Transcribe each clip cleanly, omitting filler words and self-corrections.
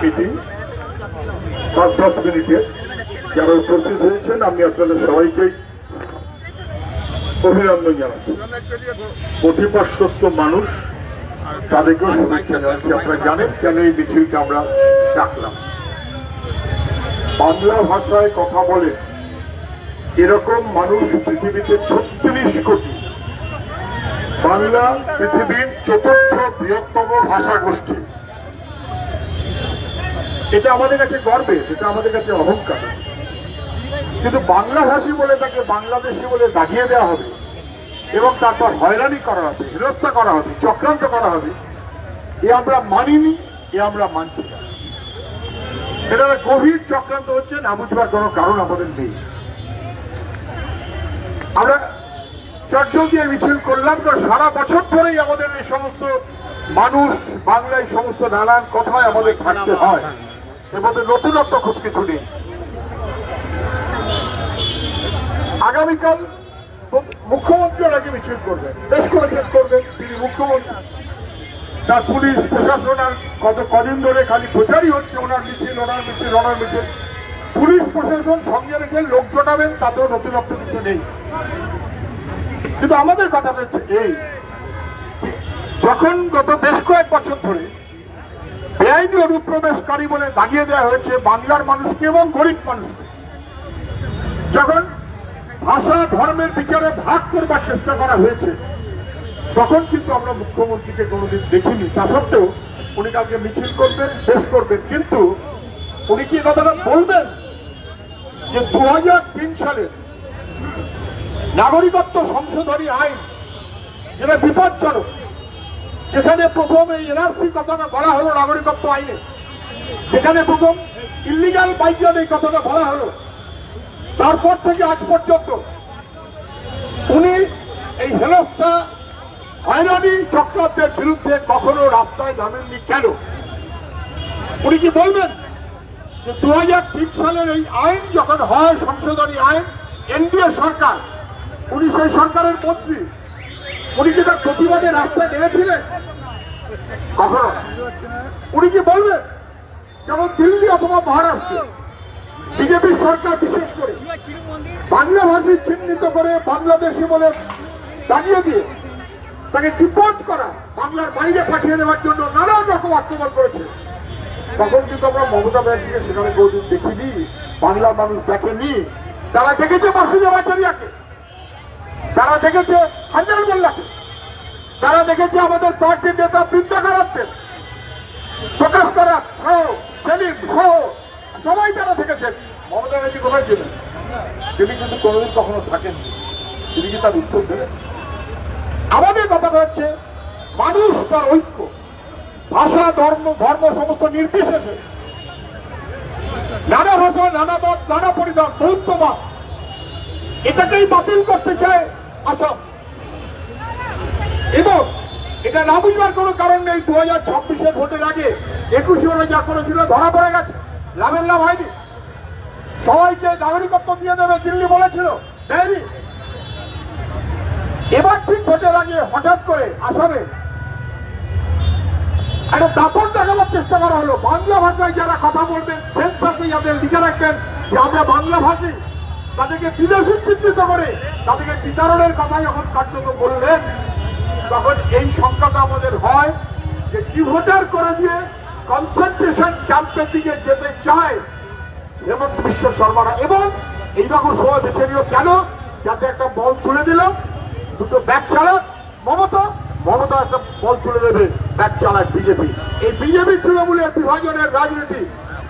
Meeting ৫-১০ মিনিটে যারা উপস্থিত হয়েছেন আমি আপনাদের সবাইকে অভিনন্দন জানাচ্ছি। প্রতিপার্শ্বস্ত মানুষ তাদেরকেও শুভেচ্ছা জানাচ্ছি। আপনারা জানেন কেন এই মিছিলকে আমরা ডাকলাম। বাংলা ভাষায় কথা বলে এরকম মানুষ পৃথিবীতে ৩৬ কোটি। বাংলা পৃথিবীর ৪র্থ বৃহত্তম ভাষা গোষ্ঠী। এটা আমাদের কাছে গর্বের, এটা আমাদের কাছে অহংকার। কিন্তু বাংলাভাষী বলে তাকে বাংলাদেশি বলে দাগিয়ে দেওয়া হবে এবং তারপর হয়রানি করা হবে, হেনস্থা করা হবে, চক্রান্ত করা হবে, এ আমরা মানিনি, এ আমরা মানছি না। এটা গভীর চক্রান্ত হচ্ছে, না বুঝবার কোনো কারণ আমাদের নেই। আমরা চটজল দিয়ে মিছিল করলাম তো সারা বছর ধরেই আমাদের এই সমস্ত মানুষ বাংলায় সমস্ত নানান কথায় আমাদের থাকতে হয়। এর মধ্যে নতুনত্ব খুব কিছু নেই। আগামীকাল মুখ্যমন্ত্রীর আগে মিছিল করবেন, বেশ কয়েকজন করবেন, তিনি মুখ্যমন্ত্রী। তার পুলিশ প্রশাসন আর কদিন ধরে খালি প্রচারই হচ্ছে ওনার মিছিল, ওনার মিছিল, ওনার মিছিল। পুলিশ প্রশাসন সঙ্গে রেখে লোক জোটাবেন, তাতেও নতুনত্ব কিছু নেই। কিন্তু আমাদের কথা হচ্ছে এই, যখন গত বেশ কয়েক বছর ধরে বেআইনি অনুপ্রবেশকারী বলে দাগিয়ে দেওয়া হয়েছে বাংলার মানুষকে এবং গরিব মানুষকে, যখন ভাষা ধর্মের বিচারে ভাগ করবার চেষ্টা করা হয়েছে, তখন কিন্তু আমরা মুখ্যমন্ত্রীকে কোনোদিন দেখিনি। তা সত্ত্বেও উনি কালকে মিছিল করবেন, বেশ করবেন। কিন্তু উনি কি কথাটা বলবেন যে ২০০৩ সালে নাগরিকত্ব সংশোধনী আইন যেটা বিপজ্জনক, যেখানে প্রথম এই এনআরসি কথাটা বলা হলো নাগরিকত্ব আইনে, যেখানে প্রথম ইলিগাল মাইগ্রেন্ট এই কথাটা বলা হলো, তারপর থেকে আজ পর্যন্ত উনি এই হেনস্থা হয়রানি চক্রান্তের বিরুদ্ধে কখনো রাস্তায় নামেননি কেন? উনি কি বলবেন যে ২০০৩ সালের এই আইন যখন হয় সংশোধনী আইন, এনডিএ সরকার, উনি সেই সরকারের মন্ত্রী, উনি কি তার প্রতিবাদে রাস্তায় নেমেছিলেন? কখনো। উনি কি বলবেন যেমন দিল্লি অথবা মহারাষ্ট্রে বিজেপি সরকার বিশেষ করে বাংলা ভাষী চিহ্নিত করে বাংলাদেশি বলে দাঁড়িয়ে দিয়ে তাকে ডিপোর্ট করা, বাংলার বাইরে পাঠিয়ে দেওয়ার জন্য নানান রকম আক্রমণ করেছে, তখন কিন্তু আমরা মমতা ব্যানার্জিকে সেখানে কোনদিন দেখিনি, বাংলার মানুষ দেখেনি। তারা দেখেছে মাসুদ আচারিয়াকে, তারা দেখেছে হান্নান মোল্লাকে, তারা দেখেছে আমাদের পার্টির নেতা বৃন্দা কারাতদের, প্রকাশ কারাত সহ, সেলিম সহ সবাই তারা দেখেছেন। মমতা ব্যানার্জি কোথায় ছিলেন? তিনি কিন্তু কোনোদিন কখনো থাকেননি। তিনি কি তার উত্তর দেবেন? আমাদের কথা হচ্ছে মানুষ তার ঐক্য, ভাষা ধর্ম সমস্ত নির্বিশেষে, নানা ভাষা, নানা মত, নানা পরিধান, বহুত্ববাদ, এটাকেই বাতিল করতে চায় আসাম। এবং এটা না বুঝবার কোনো কারণ নেই। ২০২৬-এর ভোটের আগে ২১ ওরা যা করেছিল ধরা পড়ে গেছে, লাভের লাভ হয়নি। সবাইকে নাগরিকত্ব দিয়ে দেবে দিল্লি বলেছিল, দেয়নি। এবার ঠিক ভোটের আগে হঠাৎ করে আসামে একটা দাপট দেখাবার চেষ্টা করা হলো। বাংলা ভাষায় যারা কথা বলবেন, সেন্সাসে যাদের লিখে রাখবেন যে আমরা বাংলা ভাষী, তাদেরকে বিদেশি চিহ্নিত করে তাদেরকে বিতরণের কথা যখন কার্যত বললেন, তখন এই সংখ্যাটা আমাদের হয় যে ডিভোটার করে দিয়ে কনসেন্ট্রেশন ক্যাম্পের দিকে যেতে চায় হেমন্ত বিশ্ব শর্মারা। এবং এইরকম সময় বেছে নিল কেন? যাতে একটা বল তুলে দিল, দুটো ব্যাগ চালাক মমতা একটা বল তুলে দেবে, ব্যাগ চালাক বিজেপি। এই বিজেপি তৃণমূলের বিভাজনের রাজনীতি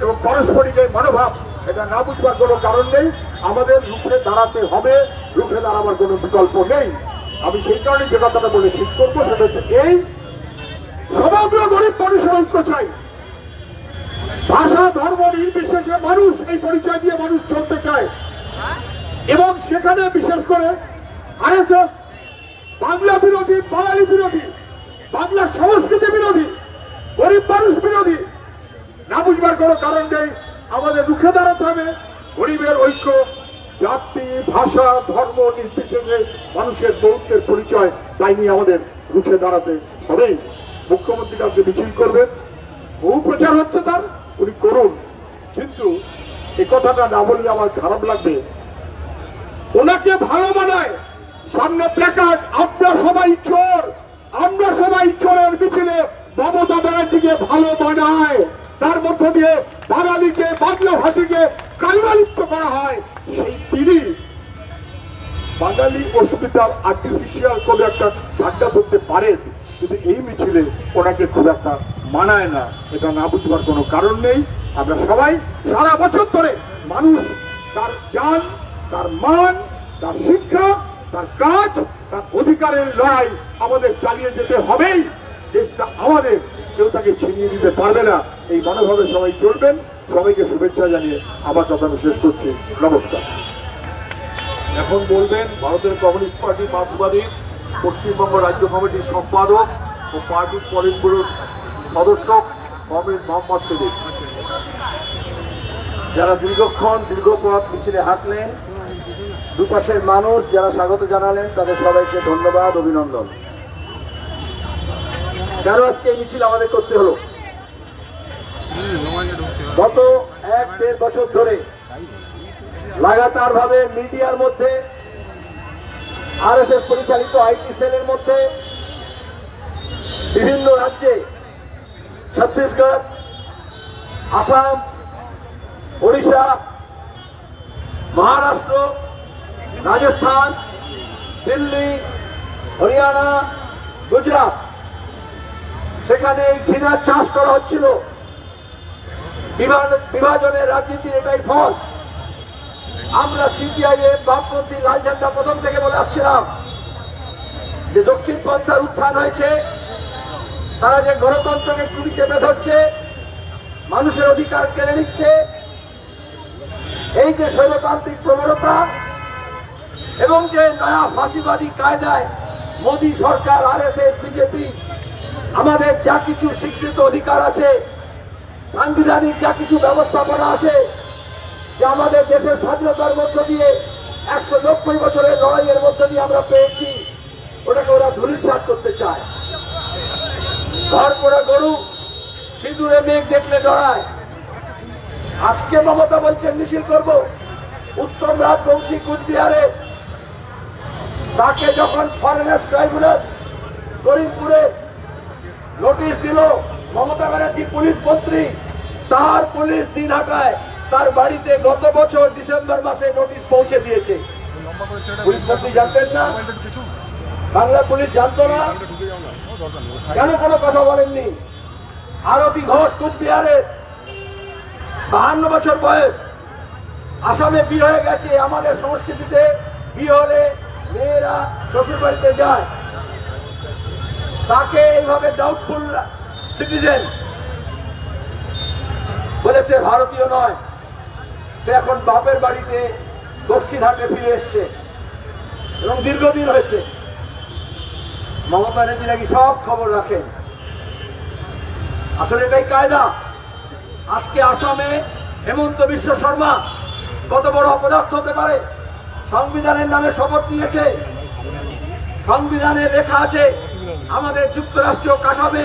এবং পারস্পরিক মনোভাব, এটা না বুঝবার কোনো কারণ নেই। আমাদের রুখে দাঁড়াতে হবে, রুখে দাঁড়াবার কোনো বিকল্প নেই। আমি সেই কারণে যে কথাটা বলে শেষ করবো, সেটা হচ্ছে এই, সমগ্র গরিব মানুষের ঐক্য চাই। ভাষা ধর্ম নির্বিশেষে মানুষ এই পরিচয় দিয়ে মানুষ চলতে চায়। এবং সেখানে বিশেষ করে আরএসএস বাংলা বিরোধী, বাঙালি বিরোধী, বাংলা সংস্কৃতি বিরোধী, গরিব মানুষ বিরোধী। না বুঝবার কোনো কারণ নেই। আমাদের রুখে দাঁড়াতে হবে। গরিবের ঐক্য, জাতি, ভাষা, ধর্ম নির্বিশেষে মানুষের বৌদ্ধের পরিচয়, তাই নিয়ে আমাদের রুখে দাঁড়াতে হবে। মুখ্যমন্ত্রী কালকে মিছিল করবেন, বহু প্রচার হচ্ছে তার, করুন, কিন্তু এ কথাটা না বললে আমার খারাপ লাগবে। ওনাকে ভালো বানায় সামনে প্ল্যাকার্ড, আমরা সবাই চোর, আমরা সবাই চোরের মিছিলে মমতা ব্যানার্জিকে ভালো বানায়, তার মধ্য দিয়ে বাঙালিকে, বাংলা ভাষীকে কালবালিপ্ত করা হয়। সেই তিনি বাঙালি অস্মিতার আর্টিফিশিয়াল কোনো একটা ঠান্ডা করতে পারেন, কিন্তু এই মিছিলে ওনাকে খুব একটা মানায় না। এটা না বুঝবার কোনো কারণ নেই। আমরা সবাই সারা বছর ধরে মানুষ তার জ্ঞান, তার মান, তার শিক্ষা, তার কাজ, তার অধিকারের লড়াই আমাদের চালিয়ে যেতে হবেই। দেশটা আমাদের, কেউ তাকে ছিনিয়ে দিতে পারবে না। এই মনোভাবে সবাই চলবেন। সবাইকে শুভেচ্ছা জানিয়ে আমার কথা আমি শেষ করছি। নমস্কার। এখন বলবেন ভারতের কমিউনিস্ট পার্টি মার্ক্সবাদী পশ্চিমবঙ্গ রাজ্য কমিটির সম্পাদক ও পার্টির পলিট ব্যুরোর সদস্য কমরেড মোহাম্মদ সিদ্দিক। যারা দীর্ঘক্ষণ দীর্ঘ পথ মিছিলে হাঁটলেন, দুপাশের মানুষ যারা স্বাগত জানালেন, তাদের সবাইকে ধন্যবাদ, অভিনন্দন। কেন আজকে এই মিছিল আমাদের করতে হলো? গত 1-1.5 বছর ধরে লাগাতার ভাবে মিডিয়ার মধ্যে, আরএসএস পরিচালিত আইটি সেলের মধ্যে, বিভিন্ন রাজ্যে, ছত্তিশগড়, আসাম, ওড়িশা, মহারাষ্ট্র, রাজস্থান, দিল্লি, হরিয়ানা, গুজরাট, সেখানে ঘৃণার চাষ করা হচ্ছিল। বিভাজনের রাজনীতির এটাই ফল। আমরা সিপিআইএম, বামপন্থী, লাল ঝান্ডা প্রথম থেকে বলে আসছিলাম যে দক্ষিণ পন্থার উত্থান হয়েছে, তারা যে গণতন্ত্রকে কুড়ি চেপে ধরছে, মানুষের অধিকার কেড়ে নিচ্ছে, এই যে স্বৈরতান্ত্রিক প্রবণতা এবং যে নয়া ফাঁসিবাদী কায়দায় মোদী সরকার, আরএসএস, বিজেপি আমাদের যা কিছু স্বীকৃত অধিকার আছে, সাংবিধানিক যা কিছু ব্যবস্থাপনা আছে, যে আমাদের দেশের স্বাধীনতার মধ্য দিয়ে 190 বছরের লড়াইয়ের মধ্য দিয়ে আমরা পেয়েছি, ওটাকে ওরা ধূলিসাৎ করতে চায়। ঘর পোড়া গরু সিঁদুরে মেঘ দেখলে ডরায়। আজকে মমতা বলছেন মিছিল করব। উত্তম রাজবংশী কুচবিহারে, তাকে যখন ফরেনার্স ট্রাইব্যুনাল করিমপুরে নোটিশ দিল, মমতা ব্যানার্জি পুলিশ মন্ত্রী, তার পুলিশ দিনহাটায় তার বাড়িতে গত বছর ডিসেম্বর মাসে নোটিশ পৌঁছে দিয়েছে। পুলিশ মন্ত্রী জানতেন না? বাংলা পুলিশ জানতো না? কেন কোনো কথা বলেননি? আরতি ঘোষ কুচবিহারের 52 বছর বয়স, আসামে বিয়ে হয়ে গেছে। আমাদের সংস্কৃতিতে বিয়ে হলে মেয়েরা শ্বশুর বাড়িতে যায়, তাকে এইভাবে ডাউটফুল সিটিজেন বলেছে, ভারতীয় নয়। সে এখন বাপের বাড়িতে দক্ষিণহাটে ফিরে এসছে এবং দীর্ঘদিন হয়েছে। মমতা ব্যানার্জি নাকি সব খবর রাখেন। আসলে এটাই কায়দা। আজকে আসামে হেমন্ত বিশ্ব শর্মা কত বড় অপদার্থ হতে পারে? সংবিধানের নামে শপথ নিয়েছে। সংবিধানে লেখা আছে আমাদের যুক্তরাষ্ট্রীয় কাঠামে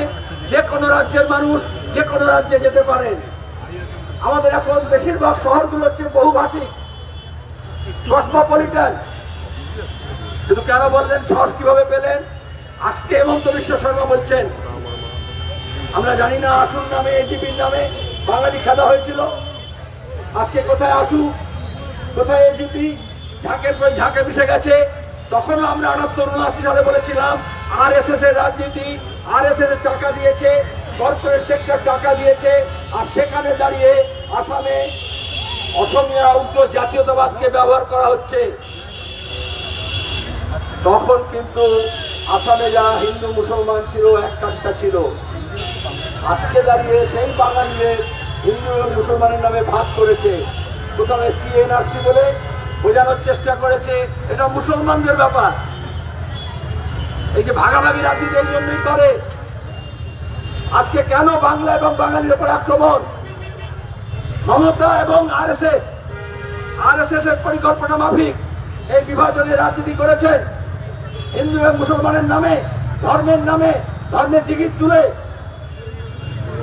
যে কোনো রাজ্যের মানুষ যে কোনো রাজ্যে যেতে পারেন। আমাদের এখন বেশিরভাগ শহরগুলো হচ্ছে বহুভাষিক, কসমোপলিটন। কিন্তু কেন বললেন, সাহস কিভাবে পেলেন? আজকে হেমন্ত বিশ্ব শর্মা বলছেন আমরা জানি না আসুন নামে, এজিপির নামে বাঙালি খেলা হয়েছিল। আজকে কোথায় আসু, কোথায় এজিপি? ঝাঁকের পর ঝাঁকে মিশে গেছে। তখনও আমরা 78-79 সালে বলেছিলাম আরএসএস এর রাজনীতি, আরএসএস এর টাকা দিয়েছে, কর্পোরেট সেক্টর টাকা দিয়েছে। আর সেখানে দাঁড়িয়ে আসামে অসমীয়া উগ্র জাতীয়তাবাদকে ব্যবহার করা হচ্ছে। তখন কিন্তু আসামে যারা হিন্দু মুসলমান ছিল এক কাঠটা ছিল। আজকে দাঁড়িয়ে সেই বাঙালিদের হিন্দু এবং মুসলমানের নামে ভাগ করেছে। প্রথমে সিএনআরসি বলে বোঝানোর চেষ্টা করেছে এটা মুসলমানদের ব্যাপার। এই যে ভাগাভাগি রাজনীতি এই জন্যই করে। আজকে কেন বাংলা এবং বাঙালির উপর আক্রমণ? মমতা এবং আরএসএস এর পরিকল্পনা মাফিক এই বিভাজনের রাজনীতি করেছেন। হিন্দু এবং মুসলমানের নামে, ধর্মের নামে, ধর্মের জিগির তুলে।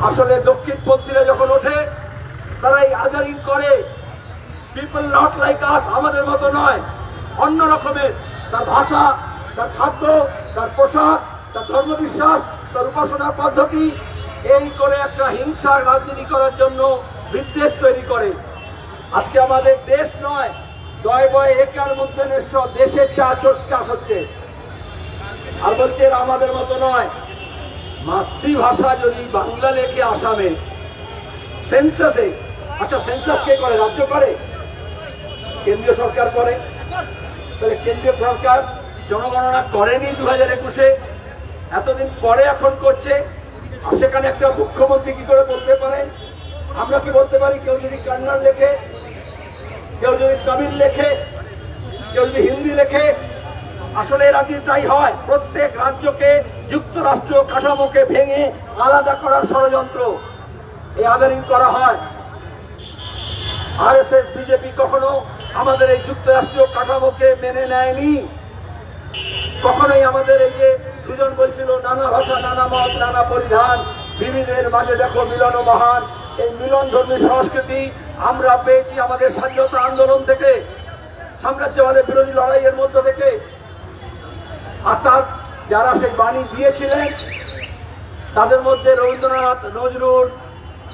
আসলে দক্ষিণপন্থীরা যখন ওঠে পিপল নট লাইক আস, আমাদের মতো নয়, অন্য রকমের। তার ভাষা, তার খাদ্য, তার পোশাক, তার ধর্মবিশ্বাস, তার উপাসনার পদ্ধতি, এই করে একটা হিংসার রাজনীতি করার জন্য বিদ্বেষ তৈরি করে। আজকে আমাদের দেশ নয়, দয় বয় একার মধ্যে দেশের চাষ হচ্ছে, আর বলছে এরা আমাদের মতো নয়। মাতৃভাষা যদি বাংলা লেখে আসামে সেন্সাসে, আচ্ছা সেন্সাস কে করে? রাজ্য করে? কেন্দ্রীয় সরকার করে। তাহলে কেন্দ্রীয় সরকার জনগণনা করেনি 2021-এ, এতদিন পরে এখন করছে, আর সেখানে একটা মুখ্যমন্ত্রী কি করে বলতে পারে? আমরা কি বলতে পারি কেউ যদি কন্নড় লেখে, কেউ যদি তামিল লেখে, কেউ যদি হিন্দি লেখে? আসলে এরা দিয়ে তাই হয়, প্রত্যেক রাজ্যকে যুক্তরাষ্ট্র কাঠামোকে ভেঙে আলাদা করার ষড়যন্ত্র এই আদারিং করা হয়। আরএসএস বিজেপি কখনো আমাদের এই যুক্তরাষ্ট্রীয় কাঠামোকে মেনে নেয়নি, কখনোই আমাদের এই যে সুজন বলছিল নানা ভাষা, নানা মত, নানা পরিধান, বিবিধের মাঝে দেখো মিলন মহান, এই মিলন ধর্মী সংস্কৃতি আমরা পেয়েছি আমাদের স্বাধীনতা আন্দোলন থেকে, সাম্রাজ্যবাদের বিরোধী লড়াইয়ের মধ্য থেকে। আর তার যারা সেই বাণী দিয়েছিলেন তাদের মধ্যে রবীন্দ্রনাথ, নজরুল,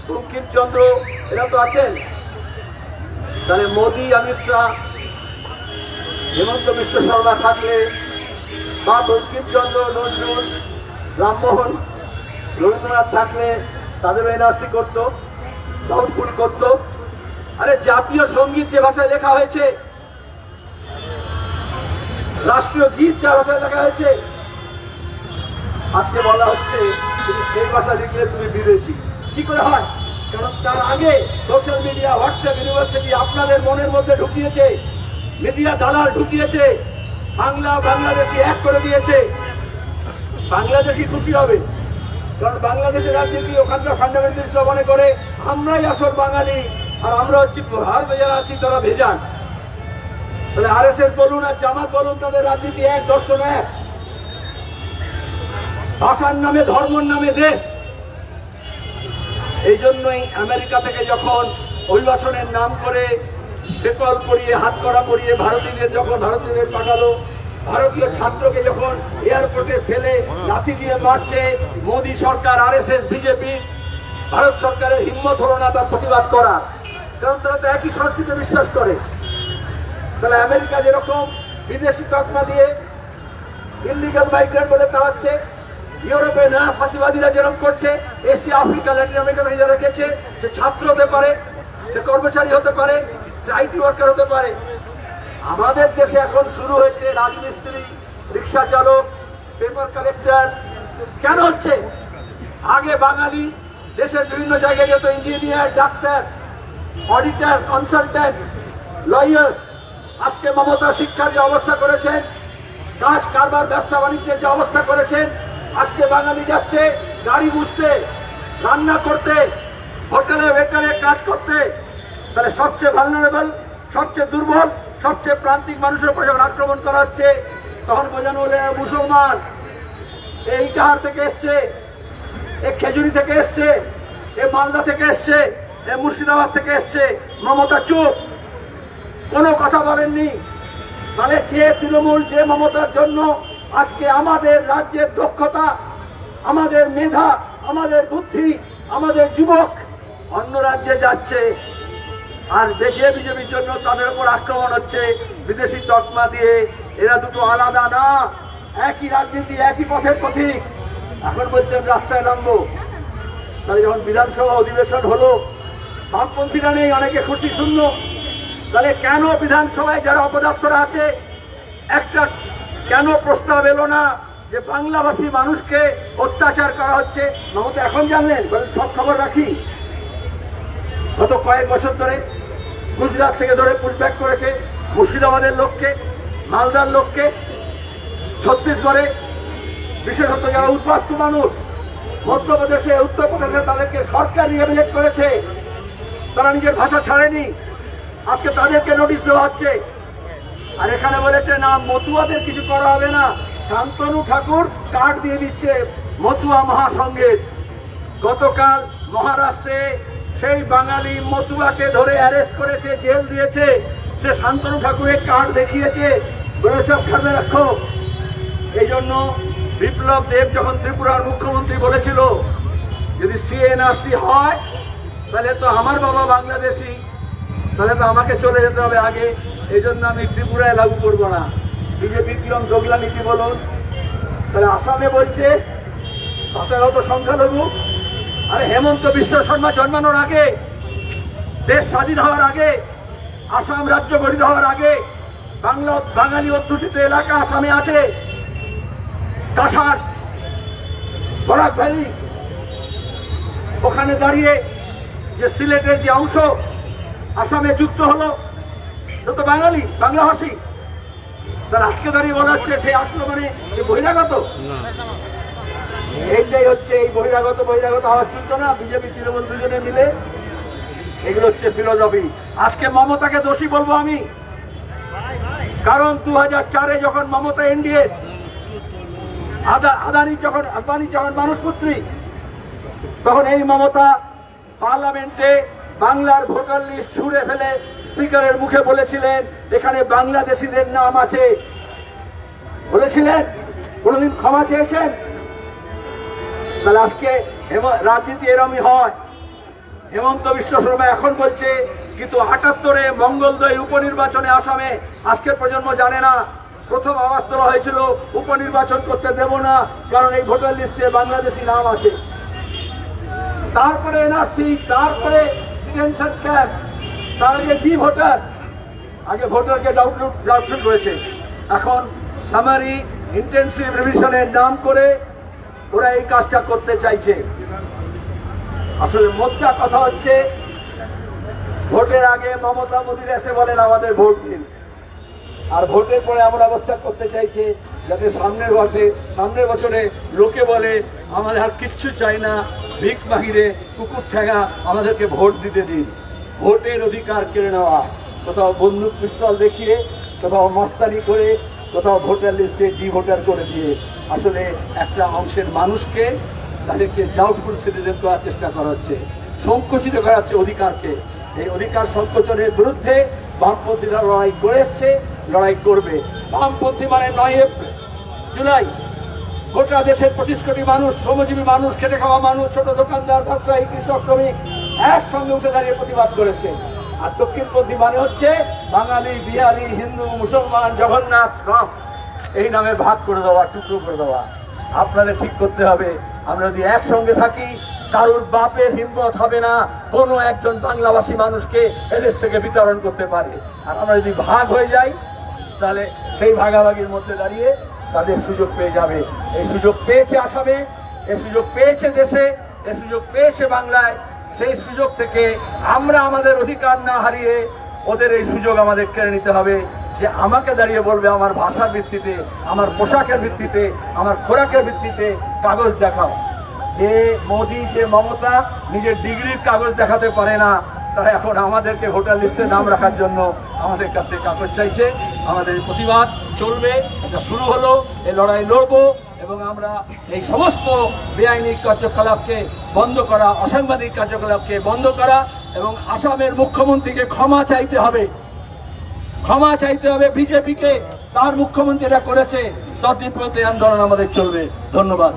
বঙ্কিমচন্দ্র এরা তো আছেন। তাহলে মোদী, অমিত শাহ, হেমন্ত বিশ্ব শর্মা থাকলে, বা বঙ্কিমচন্দ্র, নজরুল, রামমোহন, রবীন্দ্রনাথ থাকলে তাদেরও এনআরসি করতো, ডাউটফুল করতো। আরে জাতীয় সঙ্গীত যে ভাষায় লেখা হয়েছে, রাষ্ট্রীয় গীত যা ভাষায় লেখা হয়েছে, আজকে বলা হচ্ছে তুমি সেই ভাষা লিখলে তুমি বিদেশি। কি করে হয়? কারণ তার আগে সোশ্যাল মিডিয়া, হোয়াটসঅ্যাপ, ইউনিভার্সিটি আপনাদের মনের মধ্যে ঢুকিয়েছে, মিডিয়া দালাল ঢুকিয়েছে, বাংলা বাংলাদেশি এক করে দিয়েছে। বাংলাদেশি খুশি হবে, কারণ বাংলাদেশের রাজনীতি ওখানকার ফান্ডামেন্টালিস্টরা মনে করে আমরাই আসল বাঙালি, আর আমরা হচ্ছি হার যারা আছি তারা ভেজান। তাহলে আরএসএস বলুন আর জামাত বলুন, তাদের রাজনীতি এক, দর্শন এক। ভাষার নামে, ধর্মের নামে দেশ। এই জন্যই আমেরিকা থেকে যখন অভিবাসনের নাম করে শেকল পরিয়ে, হাত কড়া পরিয়ে ভারতীয়দের যখন ভারতীয়দের পাঠালো, ভারতীয় ছাত্রকে যখন এয়ারপোর্টে ফেলে লাঠি দিয়ে মারছে মোদী সরকার, আরএসএস, বিজেপি, ভারত সরকারের হিম্মত হলো না তার প্রতিবাদ করার, কারণ তারা তো একই সংস্কৃতি বিশ্বাস করে। তাহলে আমেরিকা যেরকম বিদেশি তকমা দিয়ে ইলিগাল মাইগ্রেন্ট বলে তাড়াচ্ছে, ইউরোপে না ফাঁসিবাদীরা যেরকম করছে, এশিয়া, আফ্রিকা, ল্যাটিন আমেরিকা থেকে যারা গেছে, সে ছাত্র হতে পারে, সে কর্মচারী হতে পারে, সে আইটি ওয়ার্কার হতে পারে। আমাদের দেশে এখন শুরু হয়েছে রাজমিস্ত্রি, রিক্সা চালক, পেপার কালেক্টর। কেন হচ্ছে? আগে বাঙালি দেশের বিভিন্ন জায়গায় যেত, engineer, doctor, auditor, consultant, lawyer. আজকে মমতা শিক্ষার যে অবস্থা করেছেন, কাজ কারবার, ব্যবসা বাণিজ্যের যে অবস্থা করেছেন, আজকে বাঙালি যাচ্ছে গাড়ি বুঝতে, রান্না করতে, হোটেলে ওয়েটারে কাজ করতে। তাহলে সবচেয়ে ভালনারেবল, সবচেয়ে দুর্বল, সবচেয়ে প্রান্তিক মানুষের উপর যখন আক্রমণ করা হচ্ছে, তখন বোঝানো হলে মুসলমান, এই ইটাহার থেকে এসছে, এ খেজুরি থেকে এসছে, এ মালদা থেকে এসছে, এ মুর্শিদাবাদ থেকে এসছে। মমতা চুপ, কোনো কথা বলেননি। তাহলে যে তৃণমূল, যে মমতার জন্য আজকে আমাদের রাজ্যের দক্ষতা, আমাদের মেধা, আমাদের বুদ্ধি, আমাদের যুবক অন্য রাজ্যে যাচ্ছে, আর যে বিজেপির জন্য তাদের উপর আক্রমণ হচ্ছে বিদেশি তকমা দিয়ে। এরা দুটো আলাদা না, একই রাজনীতি, একই পথের পথিক। এখন বলছেন রাস্তায় নামবো। তাহলে যখন বিধানসভা অধিবেশন হলো, বামপন্থীরা নেই, অনেকে খুশি শূন্য। তাহলে কেন বিধানসভায় যারা অপদার্থরা আছে, একটা কেন প্রস্তাব এলো না যে বাংলাভাষী মানুষকে অত্যাচার করা হচ্ছে? মমতা এখন জানলেন, সব খবর রাখি। গত কয়েক বছর ধরে গুজরাট থেকে ধরে পুশব্যাক করেছে মুর্শিদাবাদের লোককে, মালদার লোককে, ছত্তিশগড়ে, বিশেষত যারা উদ্বাস্তু মানুষ, মধ্যপ্রদেশে, উত্তরপ্রদেশে, তাদেরকে সরকার রিহেবিলিট করেছে। তারা নিজের ভাষা ছাড়েনি, আজকে তাদেরকে নোটিশ দেওয়া হচ্ছে। আর এখানে বলেছে না, মতুয়াদের কিছু করা হবে না। শান্তনু ঠাকুর কার্ড দিয়ে দিচ্ছে মতুয়া মহাসংঘের। গতকাল মহারাষ্ট্রে সেই বাঙালি মতুয়াকে ধরে অ্যারেস্ট করেছে, জেল দিয়েছে। সে শান্তনু ঠাকুরের কার্ড দেখিয়েছে, বলেছে খাবে রাখো। এই জন্য বিপ্লব দেব যখন ত্রিপুরার মুখ্যমন্ত্রী বলেছিল যদি সিএনআরসি হয় তাহলে তো আমার বাবা বাংলাদেশি, তাহলে তো আমাকে চলে যেতে হবে আগে, এই জন্য আমি ত্রিপুরায় লাগু করবো না। বিজেপি কিরম দোগলা নীতি বলুন। তাহলে আসামে বলছে ভাষাগত সংখ্যালঘু। আরে হেমন্ত বিশ্ব শর্মা জন্মানোর আগে, দেশ স্বাধীন হওয়ার আগে, আসাম রাজ্য গঠিত হওয়ার আগে বাঙালি অধ্যুষিত এলাকা আসামে আছে। কাছাড়, বরাক ভ্যালি, ওখানে দাঁড়িয়ে যে সিলেটের যে অংশ আসামে যুক্ত হলো তো বাঙালি, বাংলাভাষী। তার আজকে দাঁড়িয়ে বলা হচ্ছে সে আসলো মানে সে বহিরাগত। এইটাই হচ্ছে এই বহিরাগত হওয়ার চিন্তা না বিজেপি তৃণমূল দুজনে মিলে, এগুলো হচ্ছে ফিলোসফি। আজকে মমতাকে দোষী বলবো আমি, কারণ 2004-এ যখন মমতা এনডিএ আদানি যখন মানুষপুত্রী, তখন এই মমতা পার্লামেন্টে বাংলার ভোটার লিস্ট ছুঁড়ে ফেলে স্পিকারের মুখে বলেছিলেন এখানে বাংলাদেশিদের নাম আছে। বলেছিলেন, কোনদিন ক্ষমা চেয়েছেন? তাহলে আজকে রাজনীতি এরমই হয়। হেমন্ত বিশ্ব শর্মা এখন বলছে, কিন্তু 78-এ মঙ্গলদৈ উপনির্বাচনে আসামে আজকের প্রজন্ম জানে না, প্রথম আওয়াজ তোলা হয়েছিল উপনির্বাচন করতে দেব না, কারণ এই ভোটার লিস্টে বাংলাদেশি নাম আছে। তারপরে এনআরসি, তারপরে ডিটেনশন ক্যাম্প, তার আগে ডি ভোটার, আগে ভোটারকে ডাউটলুট করেছে, এখন সামারি ইন্টেন্সিভ রিভিশনের নাম করে ওরা এই কাজটা করতে চাইছে। আসলে মোদ্দা কথা হচ্ছে ভোটের আগে মমতা মোদীর এসে বলেন আমাদের ভোট দিন, আর ভোটের পরে এমন অবস্থা করতে চাইছে যাতে সামনের বছরে লোকে বলে আমাদের আর কিচ্ছু চাই না, ভিক বাহিরে কুকুর ঠেঙা, আমাদেরকে ভোট দিতে দিন। ভোটের অধিকার কেড়ে নেওয়া, কোথাও বন্দুক পিস্তল দেখিয়ে, কোথাও মস্তানি করে, কোথাও ভোটার লিস্টে ডি ভোটার করে দিয়ে আসলে একটা অংশের মানুষকে তাদেরকে ডাউটফুল সিটিজেন করার চেষ্টা করা হচ্ছে, সংকুচিত করা হচ্ছে অধিকারকে। এই অধিকার সংকোচনের বিরুদ্ধে বামপন্থীরা লড়াই করে এসছে, লড়াই করবে। বামপন্থী মানে 9 জুলাই গোটা দেশের 25 কোটি মানুষ, শ্রমজীবী মানুষ, খেটে খাওয়া মানুষ, ছোট দোকানদার, ব্যবসায়ী, কৃষক, শ্রমিক একসঙ্গে উঠে দাঁড়িয়ে প্রতিবাদ করেছে। আর দক্ষিণপন্থী মানে হচ্ছে বাঙালি, বিহারি, হিন্দু, মুসলমান, জগন্নাথ, রাম, এই নামে ভাগ করে দেওয়া, টুকরো করে দেওয়া। আপনাদের ঠিক করতে হবে, আমরা যদি একসঙ্গে থাকি কারোর বাপের হিম্মত হবে না কোনো একজন বাংলাভাষী মানুষকে এদেশ থেকে বিতরণ করতে পারে। আর আমরা যদি ভাগ হয়ে যাই তাহলে সেই ভাগাভাগির মধ্যে দাঁড়িয়ে তাদের সুযোগ পেয়ে যাবে। এই সুযোগ পেয়েছে আসামে, এই সুযোগ পেয়েছে দেশে, এই সুযোগ পেয়েছে বাংলায়। সেই সুযোগ থেকে আমরা আমাদের অধিকার না হারিয়ে ওদের এই সুযোগ আমাদের কেড়ে নিতে হবে, যে আমাকে দাঁড়িয়ে বলবে আমার ভাষার ভিত্তিতে, আমার পোশাকের ভিত্তিতে, আমার খোরাকের ভিত্তিতে কাগজ দেখাও। যে মোদি, যে মমতা নিজের ডিগ্রির কাগজ দেখাতে পারে না, তারা এখন আমাদেরকে ভোটার লিস্টে নাম রাখার জন্য আমাদের কাছ থেকে কাগজ চাইছে। আমাদের প্রতিবাদ চলবে, এটা শুরু হলো, এই লড়াই লড়বো এবং আমরা এই সমস্ত বেআইনি কার্যকলাপকে বন্ধ করা, অসাংবাদিক কার্যকলাপকে বন্ধ করা এবং আসামের মুখ্যমন্ত্রীকে ক্ষমা চাইতে হবে, ক্ষমা চাইতে হবে বিজেপিকে। তার মুখ্যমন্ত্রীরা করেছে, তদ্বিপরীতে আন্দোলন আমাদের চলবে। ধন্যবাদ।